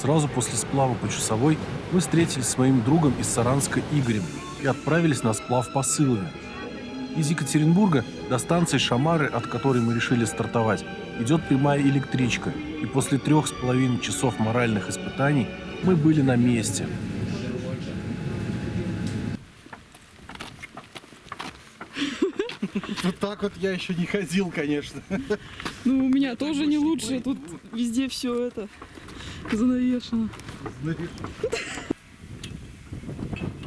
Сразу после сплава по Чусовой мы встретились с моим другом из Саранска Игорем и отправились на сплав по Сылове. Из Екатеринбурга до станции Шамары, от которой мы решили стартовать, идет прямая электричка, и после 3,5 часов моральных испытаний мы были на месте. Вот так вот я еще не ходил, конечно. Ну, у меня тоже не лучше. Тут везде все это занавешено.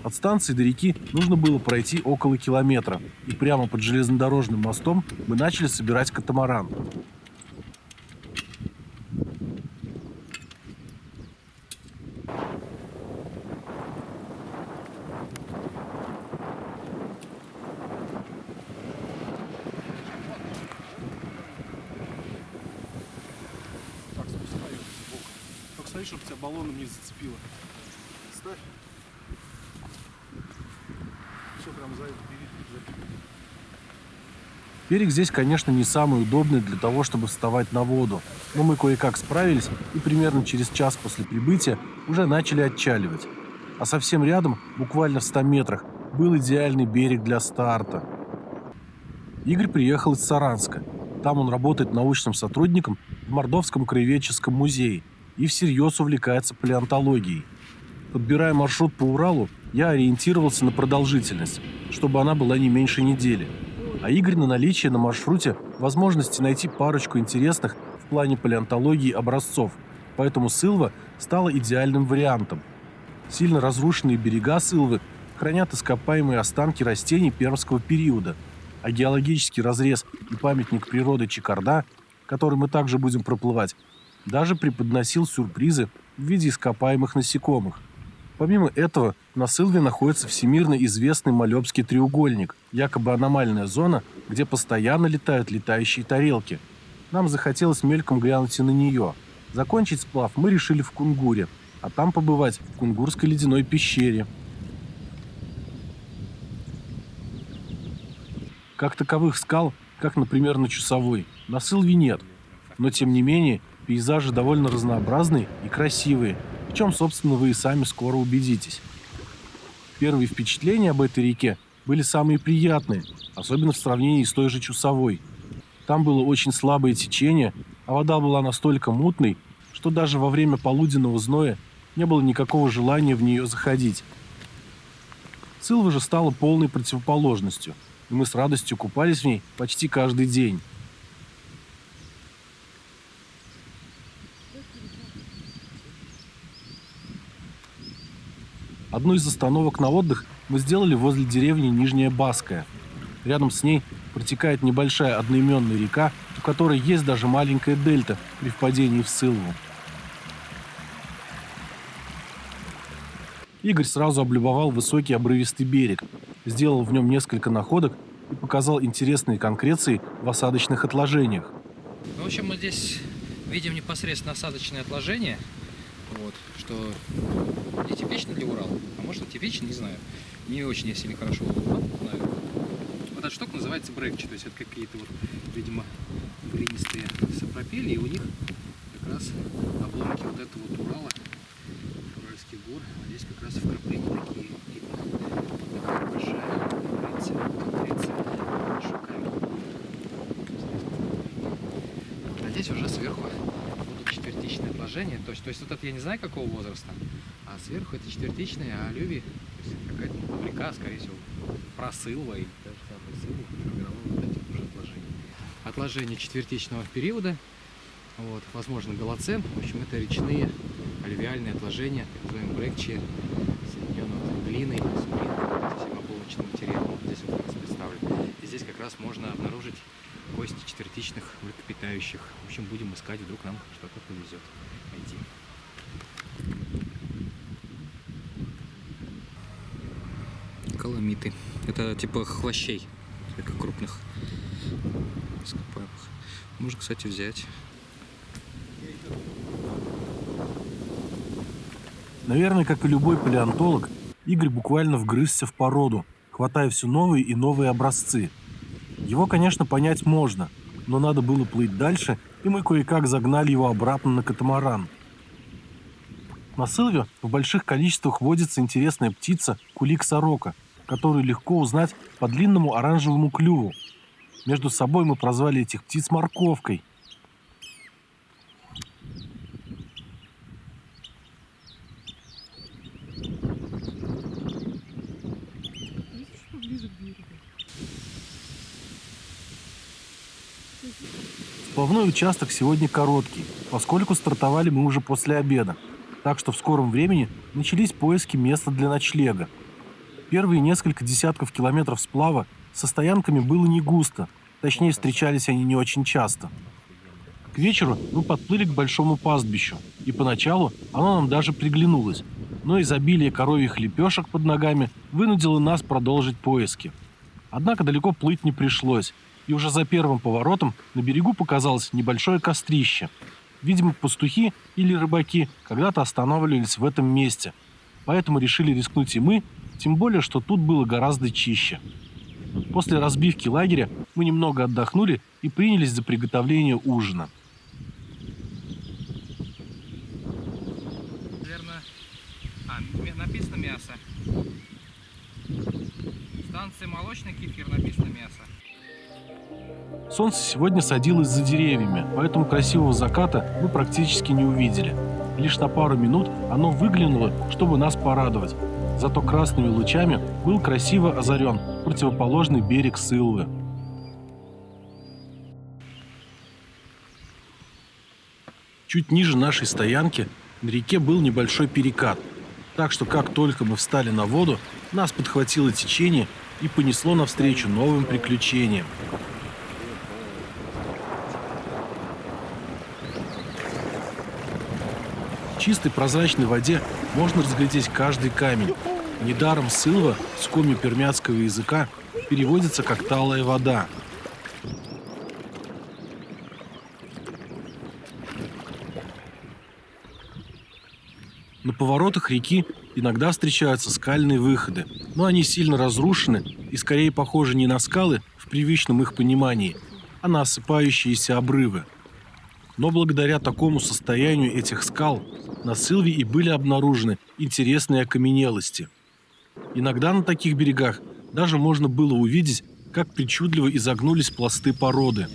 От станции до реки нужно было пройти около километра, и прямо под железнодорожным мостом мы начали собирать катамаран. Так, спускаю сбоку. Только смотри, чтобы тебя баллоном не зацепило. Ставь. Все, прям за это бери. Берег здесь, конечно, не самый удобный для того, чтобы вставать на воду, но мы кое-как справились и примерно через час после прибытия уже начали отчаливать. А совсем рядом, буквально в 100 метрах, был идеальный берег для старта. Игорь приехал из Саранска. Там он работает научным сотрудником в Мордовском краеведческом музее и всерьез увлекается палеонтологией. Подбирая маршрут по Уралу, я ориентировался на продолжительность, чтобы она была не меньше недели. А Игорь на наличие на маршруте возможности найти парочку интересных в плане палеонтологии образцов, поэтому Сылва стала идеальным вариантом. Сильно разрушенные берега Сылвы хранят ископаемые останки растений пермского периода, а геологический разрез и памятник природы Чикарда, который мы также будем проплывать, даже преподносил сюрпризы в виде ископаемых насекомых. Помимо этого, на Сылве находится всемирно известный Малёбский треугольник, якобы аномальная зона, где постоянно летают летающие тарелки. Нам захотелось мельком глянуть и на нее. Закончить сплав мы решили в Кунгуре, а там побывать в Кунгурской ледяной пещере. Как таковых скал, как, например, на Чусовой, на Сылве нет. Но, тем не менее, пейзажи довольно разнообразные и красивые, в чем, собственно, вы и сами скоро убедитесь. Первые впечатления об этой реке были самые приятные, особенно в сравнении с той же Чусовой. Там было очень слабое течение, а вода была настолько мутной, что даже во время полуденного зноя не было никакого желания в нее заходить. Сылва же стала полной противоположностью, и мы с радостью купались в ней почти каждый день. Одну из остановок на отдых мы сделали возле деревни Нижняя Баская. Рядом с ней протекает небольшая одноименная река, у которой есть даже маленькая дельта при впадении в Сылву. Игорь сразу облюбовал высокий обрывистый берег, сделал в нем несколько находок и показал интересные конкреции в осадочных отложениях. В общем, мы здесь видим непосредственно осадочные отложения, вот, что не типично для Урала, а может и типично, не знаю. Не очень я сильно хорошо знаю. Вот эта штука называется брекчи, то есть это какие-то вот, видимо, глинистые сапропели, и у них как раз обломки вот этого вот Урала, Уральских гор, а здесь как раз вкрапления такие видно. Такая большая конкреция, большой камень. А здесь уже сверху будут четвертичные отложения, то есть вот это я не знаю какого возраста, а сверху это четвертичные, а алювии, то есть какая-то река, скорее всего, просылва или даже самая сылва формировала вот эти уже отложения. Отложения четвертичного периода, вот, возможно, голоцен, в общем, это речные алювиальные отложения, так называемые брекчи, соединенные вот глиной, совсем обломочным материалом, вот здесь вот у нас представлен. И здесь как раз можно обнаружить кости четвертичных млекопитающих. В общем, будем искать, вдруг нам что-то повезет найти. Каламиты. Это типа хвощей, только крупных ископаемых. Можно, кстати, взять. Наверное, как и любой палеонтолог, Игорь буквально вгрызся в породу, хватая все новые и новые образцы. Его, конечно, понять можно, но надо было плыть дальше, и мы кое-как загнали его обратно на катамаран. На Сылве в больших количествах водится интересная птица кулик-сорока, которую легко узнать по длинному оранжевому клюву. Между собой мы прозвали этих птиц морковкой. Сплавной участок сегодня короткий, поскольку стартовали мы уже после обеда, так что в скором времени начались поиски места для ночлега. Первые несколько десятков километров сплава со стоянками было не густо, точнее встречались они не очень часто. К вечеру мы подплыли к большому пастбищу, и поначалу оно нам даже приглянулось, но изобилие коровьих лепешек под ногами вынудило нас продолжить поиски. Однако далеко плыть не пришлось, и уже за первым поворотом на берегу показалось небольшое кострище. Видимо, пастухи или рыбаки когда-то останавливались в этом месте, поэтому решили рискнуть и мы, тем более, что тут было гораздо чище. После разбивки лагеря мы немного отдохнули и принялись за приготовление ужина. Наверное, написано мясо. Станция молочный кефир, написано мясо. Солнце сегодня садилось за деревьями, поэтому красивого заката мы практически не увидели. Лишь на пару минут оно выглянуло, чтобы нас порадовать. Зато красными лучами был красиво озарен противоположный берег Сылвы. Чуть ниже нашей стоянки на реке был небольшой перекат, так что как только мы встали на воду, нас подхватило течение и понесло навстречу новым приключениям. В чистой прозрачной воде можно разглядеть каждый камень. Недаром Сылва с коми-пермяцкого языка переводится как «талая вода». На поворотах реки иногда встречаются скальные выходы, но они сильно разрушены и скорее похожи не на скалы в привычном их понимании, а на осыпающиеся обрывы. Но благодаря такому состоянию этих скал на Сылве и были обнаружены интересные окаменелости. Иногда на таких берегах даже можно было увидеть, как причудливо изогнулись пласты породы.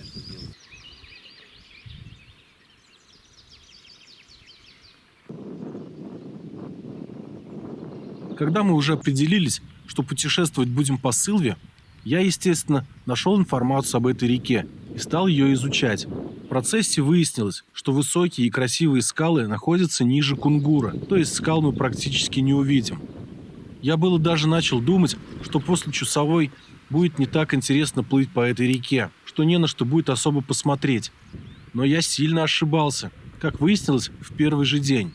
Когда мы уже определились, что путешествовать будем по Сылве, я, естественно, нашел информацию об этой реке и стал ее изучать. В процессе выяснилось, что высокие и красивые скалы находятся ниже Кунгура, то есть скал мы практически не увидим. Я было даже начал думать, что после Чусовой будет не так интересно плыть по этой реке, что не на что будет особо посмотреть. Но я сильно ошибался, как выяснилось в первый же день.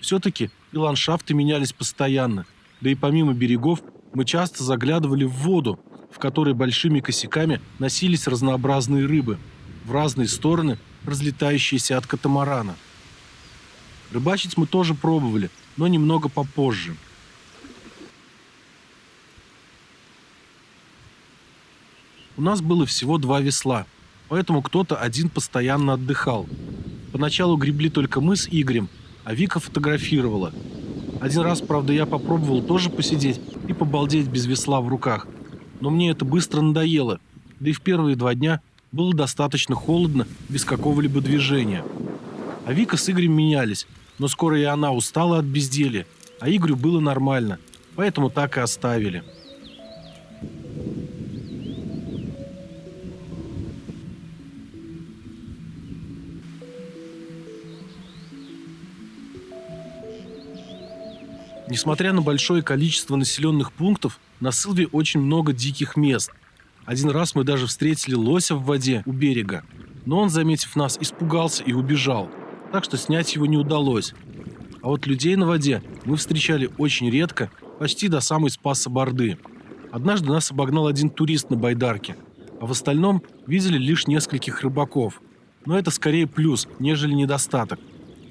Все-таки и ландшафты менялись постоянно, да и помимо берегов мы часто заглядывали в воду, в которой большими косяками носились разнообразные рыбы, в разные стороны разлетающиеся от катамарана. Рыбачить мы тоже пробовали, но немного попозже. У нас было всего 2 весла, поэтому кто-то один постоянно отдыхал. Поначалу гребли только мы с Игорем, а Вика фотографировала. Один раз, правда, я попробовал тоже посидеть и побалдеть без весла в руках, но мне это быстро надоело, да и в первые 2 дня было достаточно холодно без какого-либо движения. А Вика с Игорем менялись, но скоро и она устала от безделья, а Игорю было нормально, поэтому так и оставили. Несмотря на большое количество населенных пунктов, на Сылве очень много диких мест. Один раз мы даже встретили лося в воде у берега, но он, заметив нас, испугался и убежал, так что снять его не удалось. А вот людей на воде мы встречали очень редко, почти до самой Спаса-Борды. Однажды нас обогнал один турист на байдарке, а в остальном видели лишь нескольких рыбаков. Но это скорее плюс, нежели недостаток.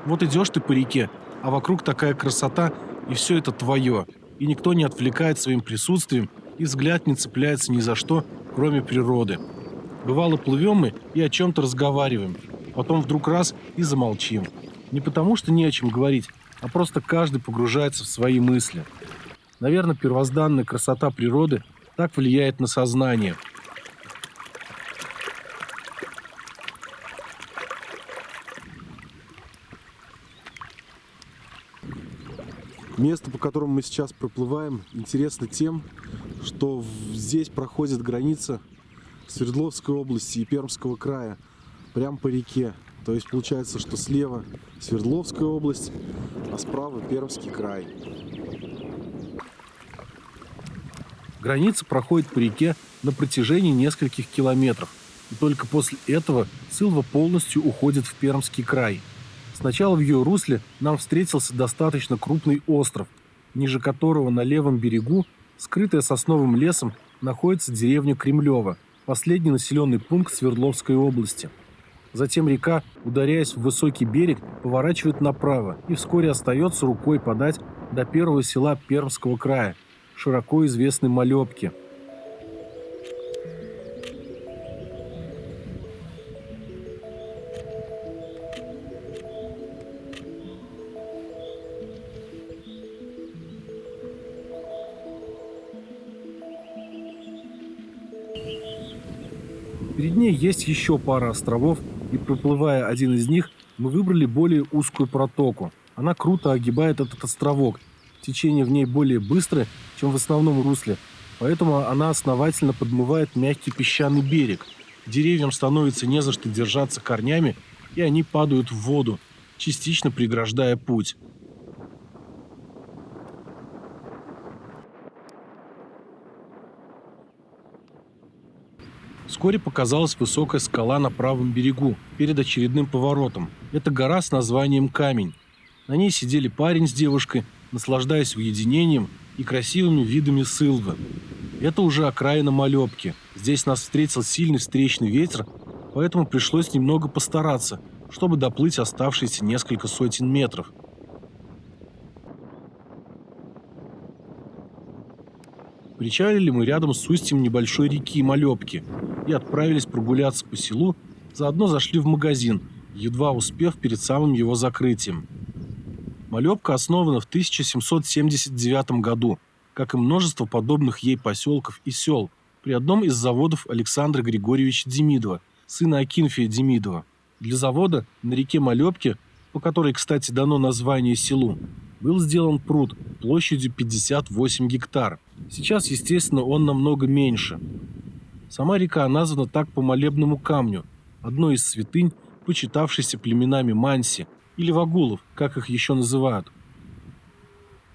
Вот идешь ты по реке, а вокруг такая красота, и все это твое, и никто не отвлекает своим присутствием, и взгляд не цепляется ни за что, кроме природы. Бывало, плывем мы и о чем-то разговариваем, потом вдруг раз и замолчим. Не потому, что не о чем говорить, а просто каждый погружается в свои мысли. Наверное, первозданная красота природы так влияет на сознание. Место, по которому мы сейчас проплываем, интересно тем, что здесь проходит граница Свердловской области и Пермского края, прямо по реке. То есть получается, что слева Свердловская область, а справа Пермский край. Граница проходит по реке на протяжении нескольких километров, и только после этого Сылва полностью уходит в Пермский край. Сначала в ее русле нам встретился достаточно крупный остров, ниже которого на левом берегу, скрытая сосновым лесом, находится деревня Кремлево, последний населенный пункт Свердловской области. Затем река, ударяясь в высокий берег, поворачивает направо и вскоре остается рукой подать до первого села Пермского края, широко известной Малебки. Перед ней есть еще пара островов, и проплывая один из них, мы выбрали более узкую протоку. Она круто огибает этот островок. Течение в ней более быстрое, чем в основном русле, поэтому она основательно подмывает мягкий песчаный берег. Деревьям становится не за что держаться корнями, и они падают в воду, частично преграждая путь. Вскоре показалась высокая скала на правом берегу, перед очередным поворотом. Это гора с названием Камень. На ней сидели парень с девушкой, наслаждаясь уединением и красивыми видами Сылвы. Это уже окраина Малебки. Здесь нас встретил сильный встречный ветер, поэтому пришлось немного постараться, чтобы доплыть оставшиеся несколько сотен метров. Причалили мы рядом с устьем небольшой реки Малебки и отправились прогуляться по селу, заодно зашли в магазин, едва успев перед самым его закрытием. Малебка основана в 1779 году, как и множество подобных ей поселков и сел, при одном из заводов Александра Григорьевича Демидова, сына Акинфия Демидова. Для завода на реке Малебке, по которой, кстати, дано название селу, был сделан пруд площадью 58 гектар. Сейчас, естественно, он намного меньше. Сама река названа так по молебному камню, одной из святынь, почитавшейся племенами Манси, или вагулов, как их еще называют.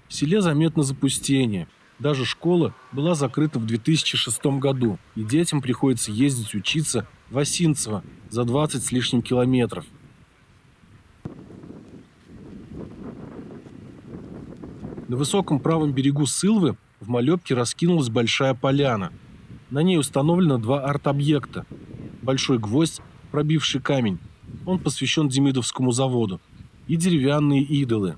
В селе заметно запустение. Даже школа была закрыта в 2006 году, и детям приходится ездить учиться в Осинцево за 20 с лишним километров. На высоком правом берегу Сылвы в Малебке раскинулась большая поляна. На ней установлено два арт-объекта. Большой гвоздь, пробивший камень, он посвящен Демидовскому заводу, и деревянные идолы.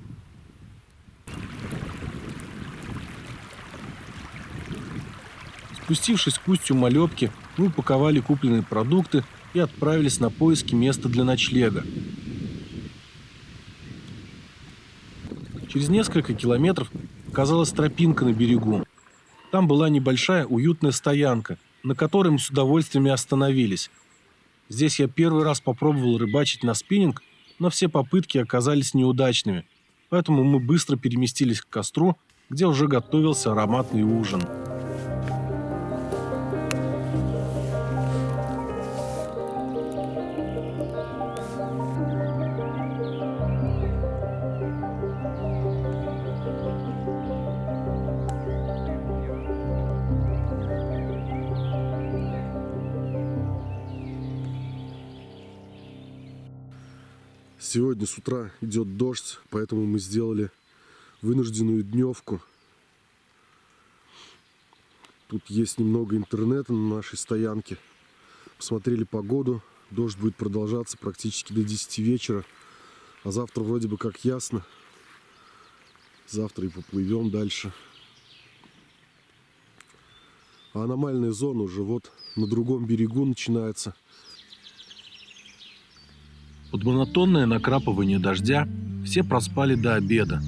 Спустившись к устью Малебки, мы упаковали купленные продукты и отправились на поиски места для ночлега. Через несколько километров оказалась тропинка на берегу. Там была небольшая уютная стоянка, на которой мы с удовольствием и остановились. Здесь я первый раз попробовал рыбачить на спиннинг, но все попытки оказались неудачными, поэтому мы быстро переместились к костру, где уже готовился ароматный ужин. Сегодня с утра идет дождь, поэтому мы сделали вынужденную дневку. Тут есть немного интернета на нашей стоянке. Посмотрели погоду. Дождь будет продолжаться практически до 10 вечера. А завтра вроде бы как ясно. Завтра и поплывем дальше. А аномальная зона уже вот на другом берегу начинается. Под монотонное накрапывание дождя все проспали до обеда.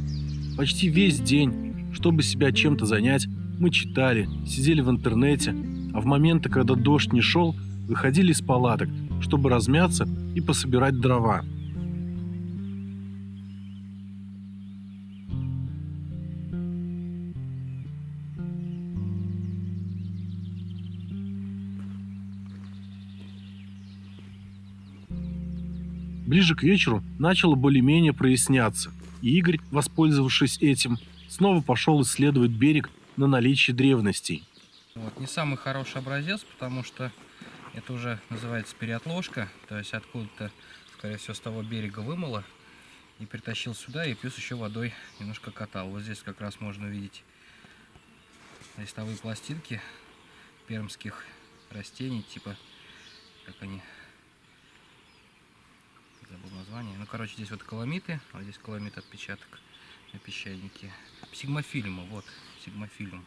Почти весь день, чтобы себя чем-то занять, мы читали, сидели в интернете, а в моменты, когда дождь не шел, выходили из палаток, чтобы размяться и пособирать дрова. Ближе к вечеру начало более-менее проясняться, и Игорь, воспользовавшись этим, снова пошел исследовать берег на наличие древностей. Вот, не самый хороший образец, потому что это уже называется переотложка, то есть откуда-то, скорее всего, с того берега вымыло и притащил сюда, и плюс еще водой немножко катал. Вот здесь как раз можно увидеть листовые пластинки пермских растений, типа, как они, забыл название. Ну, короче, здесь вот каламиты, а здесь каламит отпечаток на песчанике. Псигмофильма, вот, псигмофильм.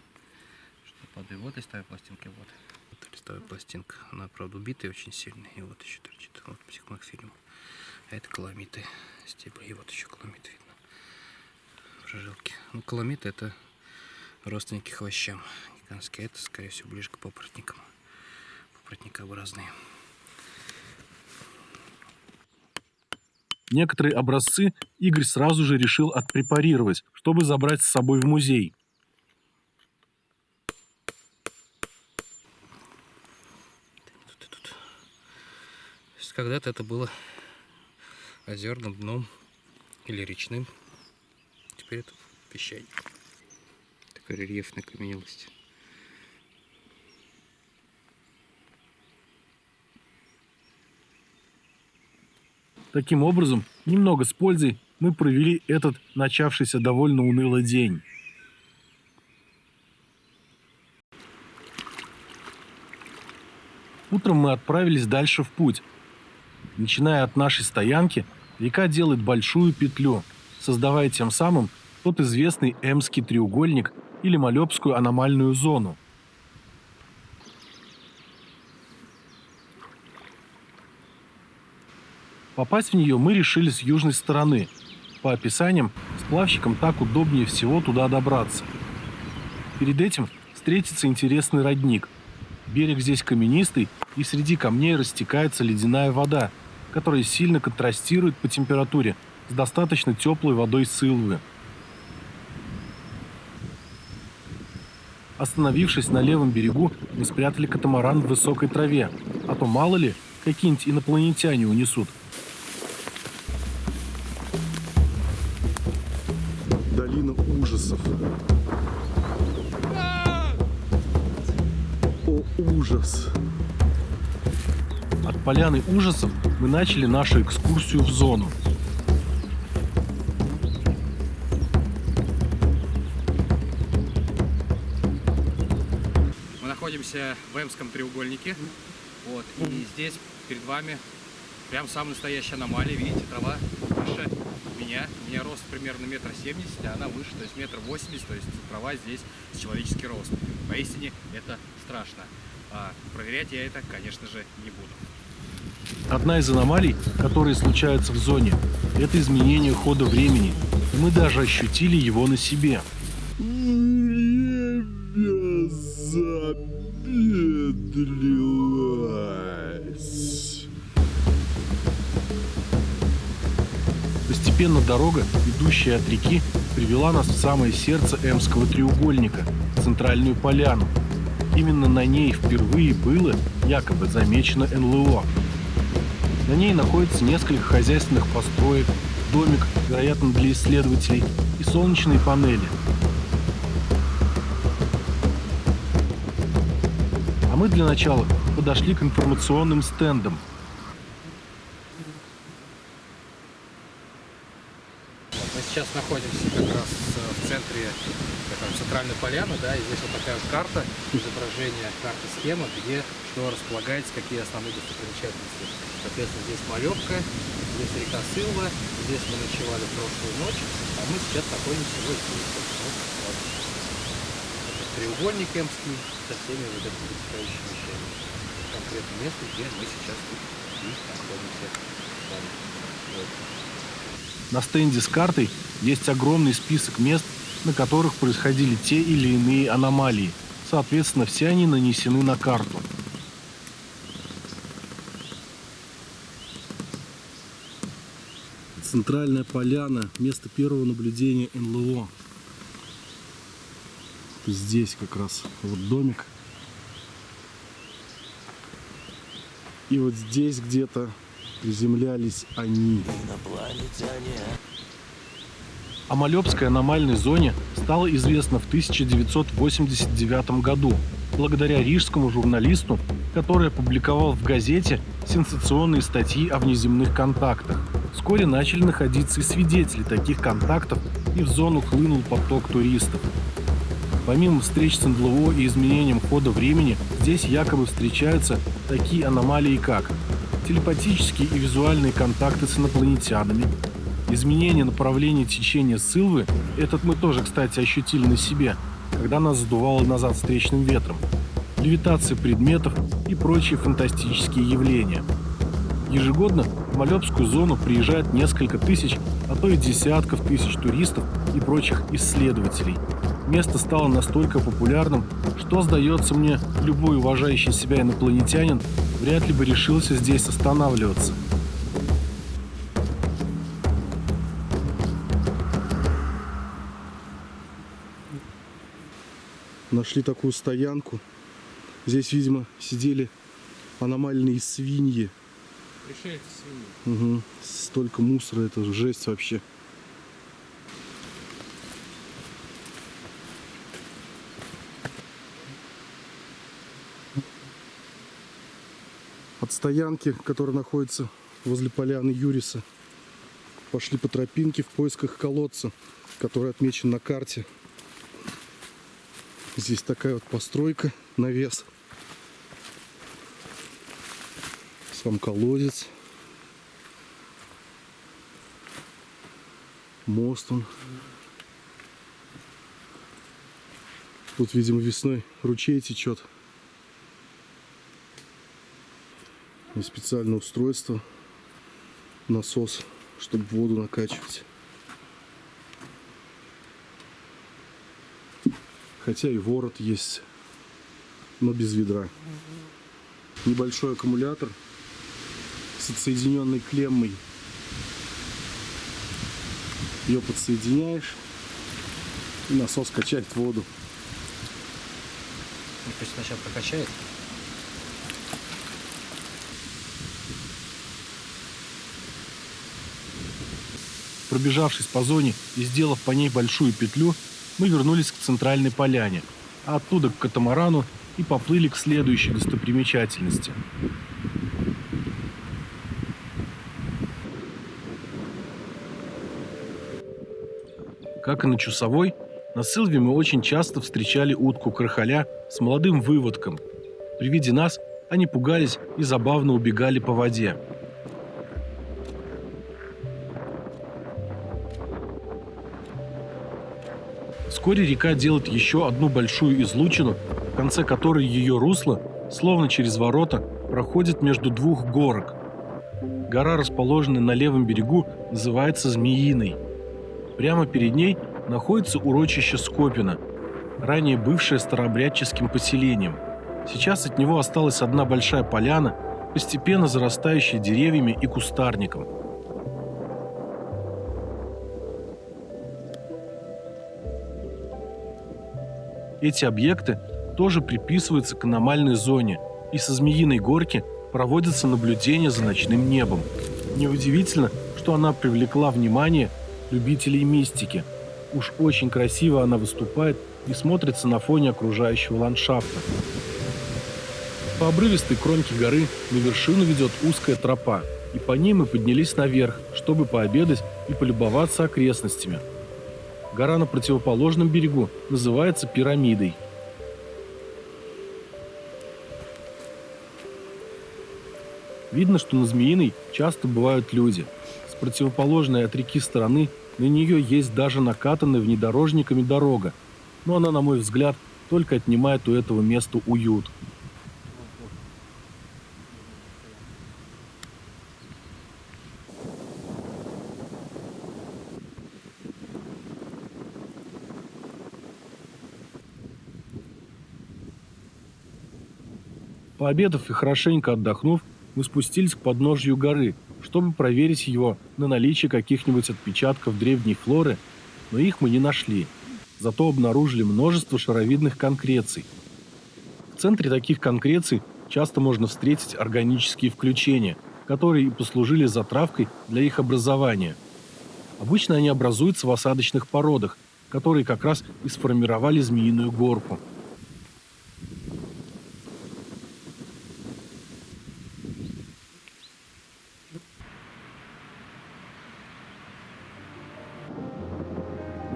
Что под... Вот листовая пластинка, вот. Вот листовая пластинка. Она, правда, убитая очень сильно. И вот еще торчит. Вот псигмофильм. А это каламиты. Стебли. И вот еще каламиты видно. Прожилки. Ну, каламиты — это родственники хвощам. Гигантские. Это, скорее всего, ближе к папоротникам. Папоротникообразные. Некоторые образцы Игорь сразу же решил отпрепарировать, чтобы забрать с собой в музей. Когда-то это было озерным дном или речным. Теперь это песчаник. Такая рельефная каменелость. Таким образом, немного с пользой мы провели этот начавшийся довольно унылый день. Утром мы отправились дальше в путь. Начиная от нашей стоянки, река делает большую петлю, создавая тем самым тот известный Эмский треугольник или Малёбскую аномальную зону. Попасть в нее мы решили с южной стороны. По описаниям, сплавщикам так удобнее всего туда добраться. Перед этим встретится интересный родник. Берег здесь каменистый, и среди камней растекается ледяная вода, которая сильно контрастирует по температуре с достаточно теплой водой Сылвы. Остановившись на левом берегу, мы спрятали катамаран в высокой траве, а то мало ли, какие-нибудь инопланетяне унесут. Долина ужасов. О, ужас! От поляны ужасов мы начали нашу экскурсию в зону. Мы находимся в Эмском треугольнике. Вот, и здесь перед вами прям самая настоящая аномалия. Видите, трава выше меня. У меня рост примерно 1,70 м, а она выше, то есть 1,80 м. То есть трава здесь с человеческий рост. Поистине это страшно. А проверять я это, конечно же, не буду. Одна из аномалий, которые случаются в зоне, это изменение хода времени. И мы даже ощутили его на себе. Время замедлилось. Постепенно дорога, идущая от реки, привела нас в самое сердце Эмского треугольника, центральную поляну. Именно на ней впервые было якобы замечено НЛО. На ней находится несколько хозяйственных построек, домик, вероятно, для исследователей, и солнечные панели. А мы для начала подошли к информационным стендам. Мы сейчас находимся как раз в центре центральной поляны, да, и здесь вот такая вот карта, изображение карты, схема, где что располагается, какие основные достопримечательности. Соответственно, здесь Малёбка, здесь река Сылва, здесь мы ночевали прошлую ночь, а мы сейчас находимся вот здесь. Вот. Это треугольник Эмский со всеми вот этими вытекающими вещами. Конкретное место, где мы сейчас тут и находимся с вами. Вот. На стенде с картой есть огромный список мест, на которых происходили те или иные аномалии. Соответственно, все они нанесены на карту. Центральная поляна, место первого наблюдения НЛО. Здесь как раз вот домик. И вот здесь где-то приземлялись они. О Малёбской аномальной зоне стало известно в 1989 году благодаря рижскому журналисту, который опубликовал в газете сенсационные статьи о внеземных контактах. Вскоре начали находиться и свидетели таких контактов, и в зону хлынул поток туристов. Помимо встреч с НЛО и изменением хода времени, здесь якобы встречаются такие аномалии, как телепатические и визуальные контакты с инопланетянами, изменение направления течения Сылвы, этот мы тоже, кстати, ощутили на себе, когда нас задувало назад встречным ветром, левитация предметов и прочие фантастические явления. Ежегодно в Малёбскую зону приезжает несколько тысяч, а то и десятков тысяч туристов и прочих исследователей. Место стало настолько популярным, что, сдается мне, любой уважающий себя инопланетянин вряд ли бы решился здесь останавливаться. Нашли такую стоянку. Здесь, видимо, сидели аномальные свиньи. Пришельцы свиньи. Угу. Столько мусора, это жесть вообще. От стоянки, которая находится возле поляны Юриса, пошли по тропинке в поисках колодца, который отмечен на карте. Здесь такая вот постройка, навес. Сам колодец. Мост он. Тут, видимо, весной ручей течет. И специальное устройство, насос, чтобы воду накачивать. Хотя и ворот есть, но без ведра. Небольшой аккумулятор с отсоединенной клеммой. Ее подсоединяешь, и насос качает воду. Пусть сначала прокачает. Пробежавшись по зоне и сделав по ней большую петлю, мы вернулись к центральной поляне, а оттуда к катамарану и поплыли к следующей достопримечательности. Как и на Чусовой, на Сылве мы очень часто встречали утку-крахаля с молодым выводком. При виде нас они пугались и забавно убегали по воде. Вскоре река делает еще одну большую излучину, в конце которой ее русло, словно через ворота, проходит между двух горок. Гора, расположенная на левом берегу, называется Змеиной. Прямо перед ней находится урочище Скопино, ранее бывшее старообрядческим поселением. Сейчас от него осталась одна большая поляна, постепенно зарастающая деревьями и кустарником. Эти объекты тоже приписываются к аномальной зоне, и со Змеиной горки проводятся наблюдения за ночным небом. Неудивительно, что она привлекла внимание любителей мистики. Уж очень красиво она выступает и смотрится на фоне окружающего ландшафта. По обрывистой кромке горы на вершину ведет узкая тропа, и по ней мы поднялись наверх, чтобы пообедать и полюбоваться окрестностями. Гора на противоположном берегу называется Пирамидой. Видно, что на Змеиной часто бывают люди. С противоположной от реки стороны на нее есть даже накатанная внедорожниками дорога, но она, на мой взгляд, только отнимает у этого места уют. Пообедав и хорошенько отдохнув, мы спустились к подножью горы, чтобы проверить его на наличие каких-нибудь отпечатков древней флоры, но их мы не нашли. Зато обнаружили множество шаровидных конкреций. В центре таких конкреций часто можно встретить органические включения, которые и послужили затравкой для их образования. Обычно они образуются в осадочных породах, которые как раз и сформировали змеиную горку.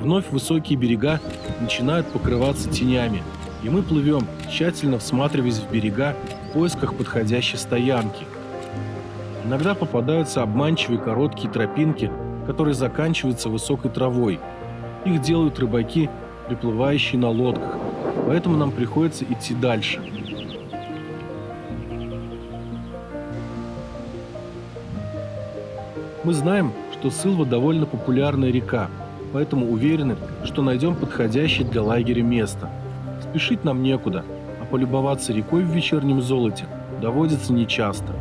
Вновь высокие берега начинают покрываться тенями, и мы плывем, тщательно всматриваясь в берега в поисках подходящей стоянки. Иногда попадаются обманчивые короткие тропинки, которые заканчиваются высокой травой. Их делают рыбаки, приплывающие на лодках, поэтому нам приходится идти дальше. Мы знаем, что Сылва довольно популярная река, поэтому уверены, что найдем подходящее для лагеря место. Спешить нам некуда, а полюбоваться рекой в вечернем золоте доводится нечасто.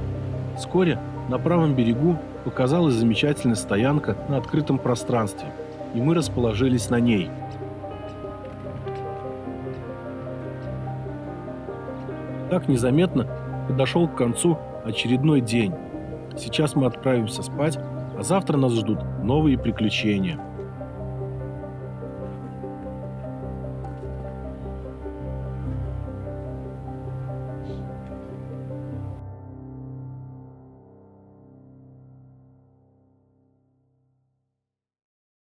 Вскоре на правом берегу показалась замечательная стоянка на открытом пространстве, и мы расположились на ней. Так незаметно подошел к концу очередной день. Сейчас мы отправимся спать, а завтра нас ждут новые приключения.